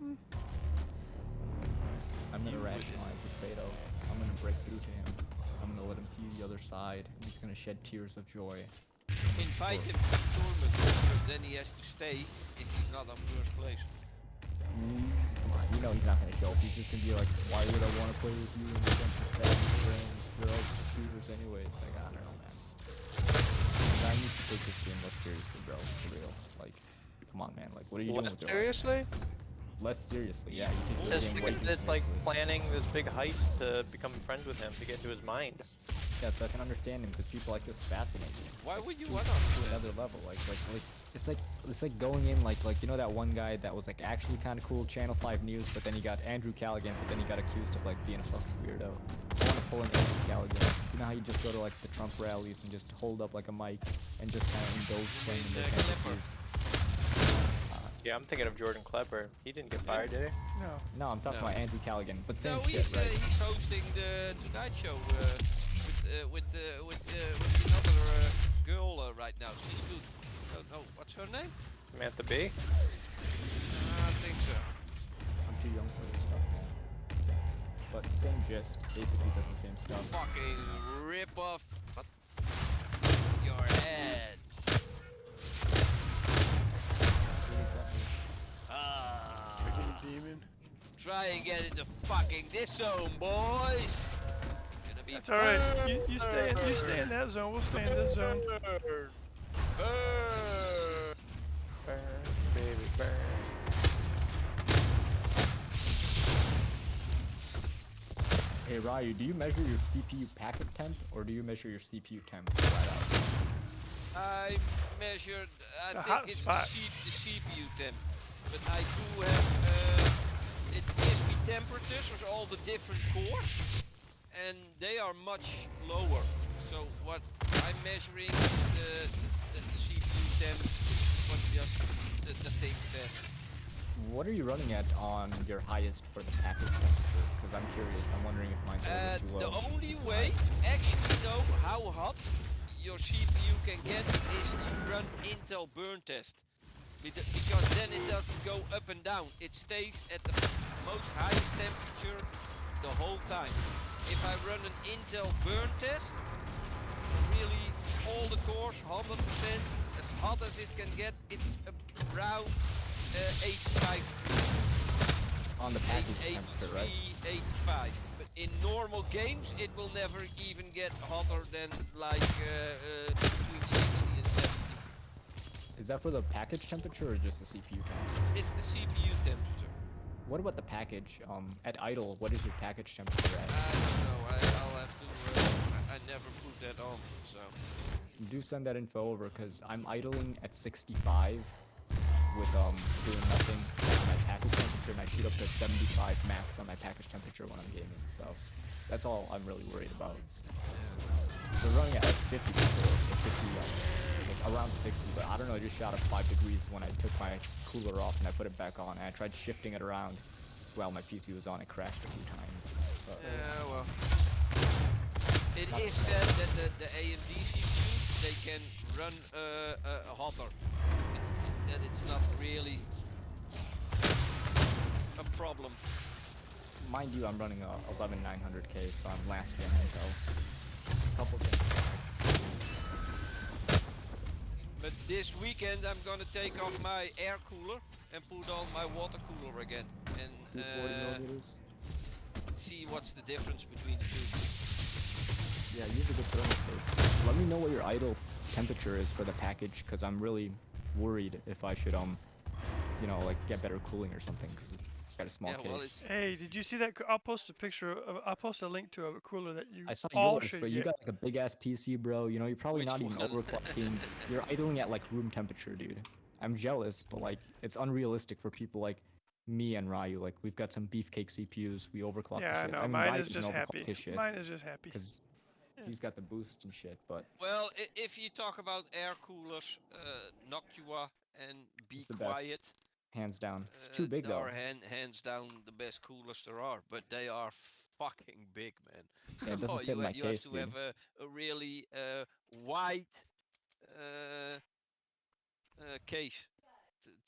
I'm gonna rationalize with Beto. I'm gonna break through to him. I'm gonna let him see the other side, and he's gonna shed tears of joy. Invite him to the tournament, but then he has to stay if he's not on first place. Come on, you know he's not gonna show up. He's just gonna be like, why would I want to play with you and a bunch of fat friends? They're all just shooters anyways. Like, I don't know, man. I need to take this game less seriously, bro. For real. Like, come on, man. Like, what are you doing with your life? Seriously? Less seriously, yeah. You take this Just game way too it's like seriously. planning this big heist to become friends with him to get into his mind. Yeah, so I can understand him because people like this fascinate me. Why would you to, want to another level? Like it's like going in like you know that one guy that was like actually kind of cool, Channel 5 News, but then he got Andrew Callaghan, but then he got accused of like being a fucking weirdo. I want to pull in Andrew Callaghan. You know how you just go to like the Trump rallies and just hold up like a mic and just kind of indulge them in their fantasies. Yeah, I'm thinking of Jordan Klepper. He didn't get fired, did he? No. No, I'm talking about Andrew Callaghan, but same No, shit, he's, right? he's hosting the Tonight Show with another girl right now. She's good. Don't know what's her name. Samantha B. I think so. I'm too young for this stuff, man. But same gist, basically does the same stuff. Fucking rip off your head. Demon. Try and get into fucking this zone, boys. Gonna be That's alright. You stay in that zone. We'll stay in this zone. Burn. Burn, baby, burn. Hey Ryu, do you measure your CPU packet temp or do you measure your CPU temp right out? I measured, I The think it's the hotspot. CPU temp, but I do have, it gives me temperatures of all the different cores, and they are much lower. So what I'm measuring is the CPU temp, what just the thing says. What are you running at on your highest for the package temperature? Because I'm curious, I'm wondering if mine's a little too The low. only way actually know how hot your CPU can get is you run Intel burn test. Because then it doesn't go up and down. It stays at the most highest temperature the whole time. If I run an Intel burn test, really all the cores 100% as hot as it can get, it's around 85 degrees. On the package temperature, right? 85. But in normal games, it will never even get hotter than like between 60 and 70. Is that for the package temperature or just the CPU temperature? It's the CPU temperature. What about the package? At idle, what is your package temperature at? I don't know. I'll have to. I never put that on, so. Do send that info over, because I'm idling at 65 with doing nothing on my package temperature, and I shoot up to 75 max on my package temperature when I'm gaming, so that's all I'm really worried about. We're running at like 50 before, or 50, like around 60, but I don't know, I just shot up 5 degrees when I took my cooler off and I put it back on, and I tried shifting it around while my PC was on. It crashed a few times. But, Yeah, well. It is said that the AMD CPU, they can run hotter. That it's not really a problem. mind you, I'm running a 11900K, so I'm last gen Intel. Couple things. But this weekend I'm gonna take off my air cooler and put on my water cooler again, and 240mm. see what's the difference between the two. Yeah, use a good thermal space. Let me know what your idle temperature is for the package, because I'm really worried if I should you know, like get better cooling or something, because it's got a small Yeah, well, case. Hey, did you see that? I'll post a picture of. I'll post a link to a cooler that you I saw all yours, should but you get. got like a big ass PC, bro. You know, you're probably Which not even one? overclocking. You're idling at like room temperature, dude. I'm jealous, but like it's unrealistic for people like me and Ryu. Like we've got some beefcake CPUs. We overclock Yeah, the I shit. know. I mean, Mine Ryu is doesn't just overclock happy. his shit Mine is just happy. because Yeah. he's got the boost and shit. But Well, if you talk about air coolers, Noctua and Be it's the best, Quiet, hands down. It's too big they though. are hands down the best coolers there are, but they are fucking big, man. Yeah, it doesn't Oh, fit in my you have case, to dude. have a really wide case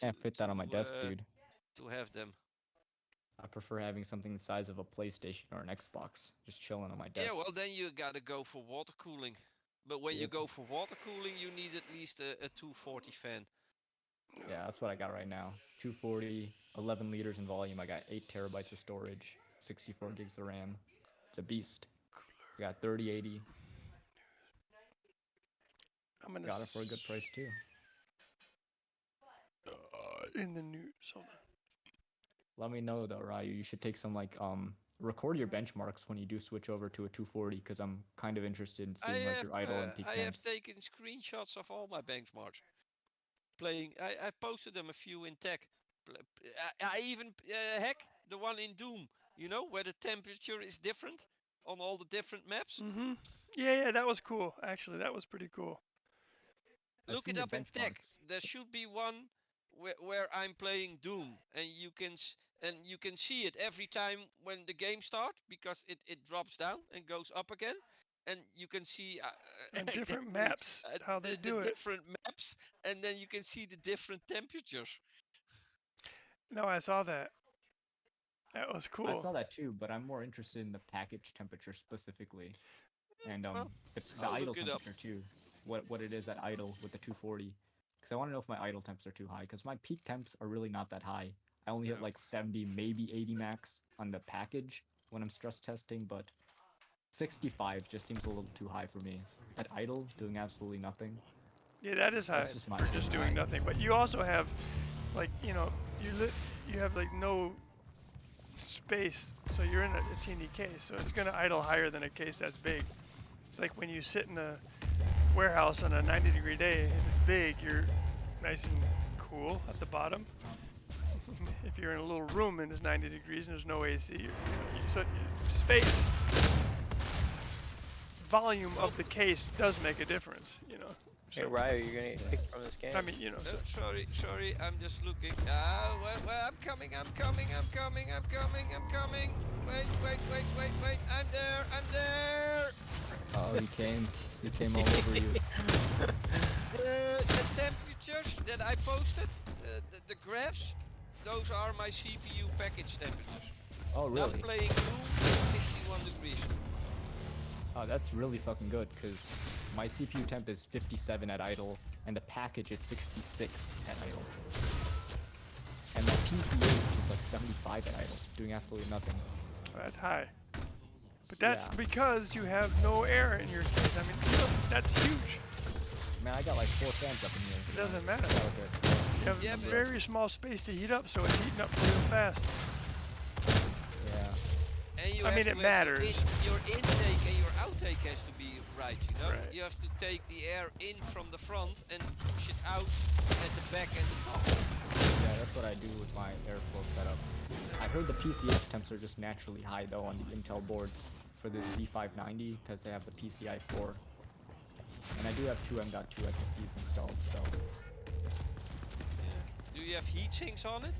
Can't fit that on my desk, dude. to have them. I prefer having something the size of a PlayStation or an Xbox, just chilling on my desk. Yeah, well then you gotta go for water cooling. But when you Yep. go for water cooling, you need at least a 240 fan. Yeah, that's what I got right now. 240, 11 liters in volume. I got 8 terabytes of storage, 64 gigs of RAM. It's a beast. I got 3080. I'm gonna Got it for a good price too. in the news. Hold on. Let me know though, Ryu. You should take some record your benchmarks when you do switch over to a 240 because I'm kind of interested in seeing like your idle and peak I have temps. taken screenshots of all my benchmarks. Playing, I posted them a few in tech. I even heck the one in Doom. You know where the temperature is different on all the different maps. Mm-hmm. Yeah, that was cool. Actually, that was pretty cool. I've Look seen it your up in tech. benchmarks. There should be one where I'm playing Doom, and you can see it every time when the game starts because it drops down and goes up again, and you can see And different exactly, maps, how they the do it. different maps, and then you can see the different temperatures. No, I saw that. That was I cool. saw that too, but I'm more interested in the package temperature specifically, and Well, the I'll idle look it up. temperature too. What it is at idle with the 240, because I want to know if my idle temps are too high. Because my peak temps are really not that high. I only hit No. like 70, maybe 80 max on the package when I'm stress testing, but 65 just seems a little too high for me. At idle, doing absolutely nothing. Yeah, that is high That's just my for just opinion. doing nothing. But you also have, like, you know, you have like no space, so you're in a teeny case, so it's gonna idle higher than a case that's big. It's like when you sit in a warehouse on a 90-degree day. If it's big, you're nice and cool at the bottom. If you're in a little room and it's 90 degrees and there's no AC, so space, volume of the case does make a difference, you know. Hey, Ryu, you're gonna get kicked from this game. I mean, you know. No, sorry, I'm just looking. Well, I'm coming. Wait, I'm there. Oh, he came all over you. The temperatures that I posted, the graphs, those are my CPU package temperatures. Oh, Now really? playing Doom is 61 degrees. Oh, that's really fucking good, because my CPU temp is 57 at idle, and the package is 66 at idle. And my PCH is like 75 at idle, doing absolutely nothing. That's high. But that's Yeah. because you have no air in your case. I mean, you know, that's huge. Man, I got like 4 fans up in here. It doesn't matter. It's all good. You have Yeah, a but- very small space to heat up, so it's heating up real fast. Yeah. And you I have mean, to it have matters. Your intake and your outtake has to be right, you know? Right. You have to take the air in from the front and push it out at the back and the top. Yeah, that's what I do with my airflow setup. I heard the PCH temps are just naturally high though on the Intel boards for the Z590 because they have the PCI 4. And I do have two M.2 SSDs installed, so Do you have heat sinks on it?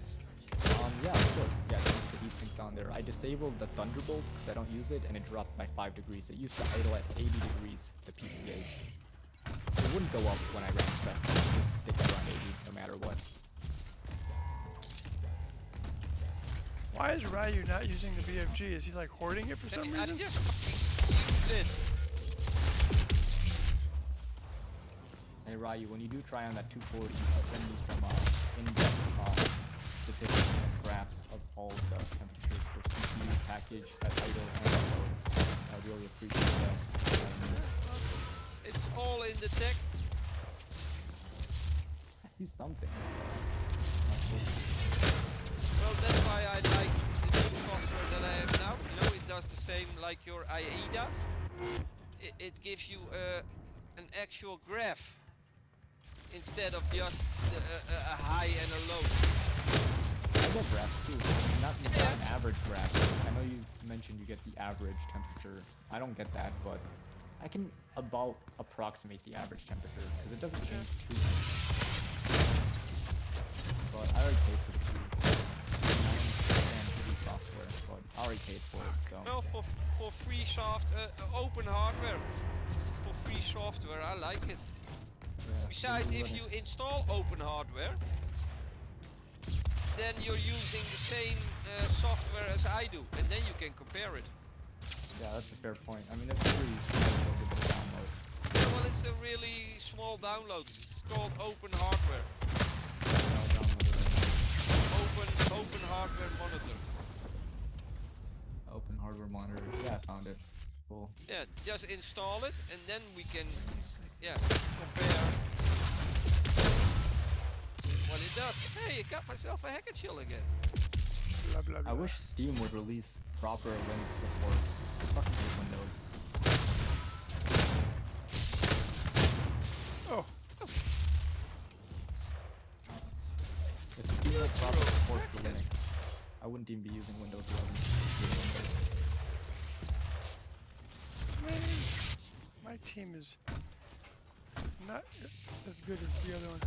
yeah, of course. Yeah, there's the heat sinks on there. I disabled the Thunderbolt because I don't use it, and it dropped by 5 degrees. It used to idle at 80 degrees, the PCH. It wouldn't go up when I ran stress, it would just stick around 80 no matter what. Why is Ryu not using the BFG? Is he like hoarding it for some I reason? just fucking used it. Hey Ryu, when you do try on that 240, send me some in-depth statistics and graphs of all the temperatures for CPU package at idle and load. I would really appreciate that. It's all in the tech. I see some things. Well, that's why I like the new software that I have now. You know, it does the same like your AIDA. It gives you an actual graph instead of just a high and a low. I get graphs too. Not an average graph. I know you mentioned you get the average temperature. I don't get that, but I can about approximate the average temperature because it doesn't change too much. But I already paid for the key. I understand the software, but I already paid for it, so. Well, for free open hardware, for free software, I like it. Yeah, Besides, if you install open hardware, then you're using the same software as I do, and then you can compare it. Yeah, that's a fair point. I mean, it's free, so you might as well give it a download. Yeah, well, it's a really small download. It's called Open Hardware. I'll download it right Open Hardware Monitor. now. Open hardware monitor. Yeah, I found it. Cool. Yeah, just install it, and then we can, yeah, compare what it does. Hey, I got myself a hacker chill again. Blah, blah, blah. I wish Steam would release proper Linux support. I fucking hate Windows. Oh, If Steam had proper support for Linux, I wouldn't even be using Windows 11. man. My team is not as good as the other one.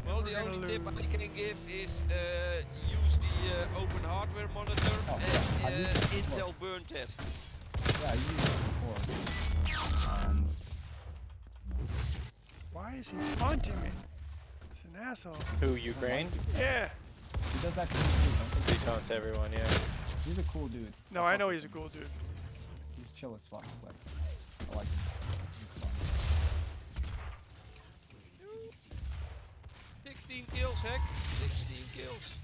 Well, We're the gonna only tip I lose. can give is use the Open Hardware Monitor Oh, and I used it before. Intel burn test. Yeah, I used it before. Why is he taunting me? It's an asshole. Who, Ukraine? Yeah. He does that to me too, don't He they? taunts everyone, yeah. He's a cool dude. No, I know he's a cool dude. He's chill as fuck, but I like him. He's fun. 16 kills, heck. 16 kills.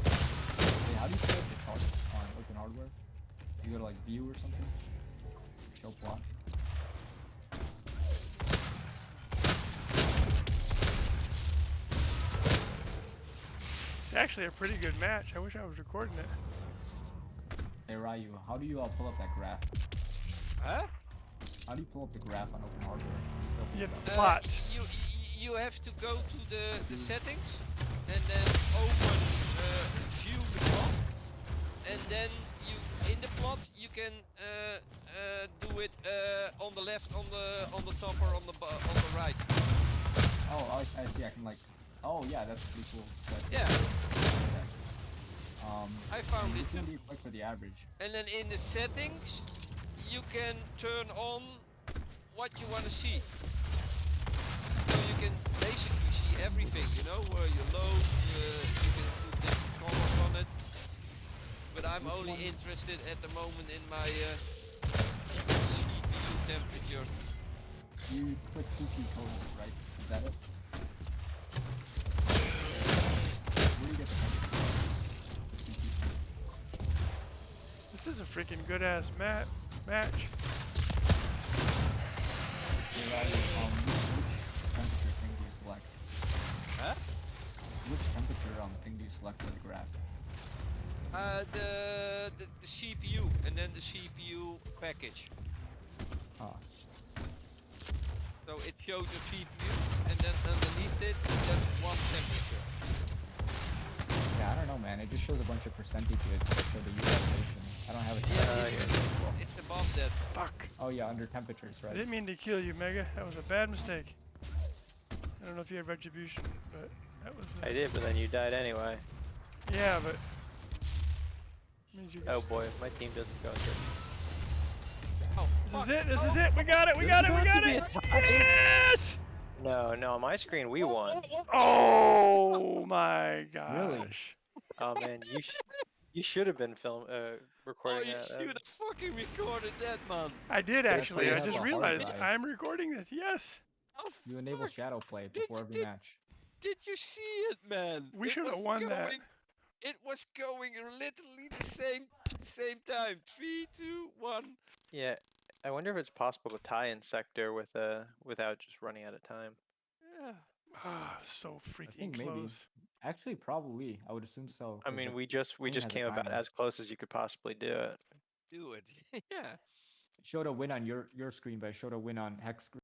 Hey, how do you set up the charts on Open Hardware? You go to like view or something? Show plot. It's actually a pretty good match. I wish I was recording it. Hey Ryu, how do you pull up that graph? Huh? How do you pull up the graph on Open Hardware? You just open You it have up. to plot. You have to go to the settings and then open view the plot, and then you in the plot you can do it on the left, on the top, or on the right. Oh, I see. I can like. Oh yeah, that's pretty cool. That's Yeah. I found and it which one too. do you click for the average? And then in the settings you can turn on what you want to see. So you can basically see everything, you know, where you load, you can put different colors on it. But I'm Which only one? interested at the moment in my CPU temperature. You click CP code, right? Is that it? Where do you get the temperature? The CP code. This is a freaking good ass match. Hey Ryu, which temperature thing do you select? Huh? Which temperature thing do you select for the graph? The CPU and then the CPU package. Ah, So it shows your CPU and then underneath it there's one temperature. yeah, I don't know, man. It just shows a bunch of percentages that show the utilization. I don't have a Yeah, temperature. it's above that. Fuck. Oh yeah, under temperatures, I right? didn't mean to kill you, Mega. That was a bad mistake. I don't know if you had retribution, but that was. I did, but then you died anyway. Yeah, but. Means you Oh boy, my team doesn't go good. Oh, This fuck. is it. This Oh, is it. We got it. We got it. We got it. Yes! No, no, on my screen we won. Oh my gosh. Oh man, you should have been Oh, recording you that. should have fucking recorded that, man. I did That's actually. why I you just have a hard realized drive. I'm recording this. Yes. Oh, You enable fuck. shadow play Did before you- every match. Did you see it, man? We It should have was won that. going- It was going literally the same time. 3, 2, 1. Yeah, I wonder if it's possible to tie in sector with without just running out of time. Yeah. Ah, so I freaking think maybe. close. Actually, probably. I would assume so. I 'cause mean, the we just screen has a came about timer. as close as you could possibly do it. Do it. Yeah. It showed a win on your screen, but it showed a win on Hex screen.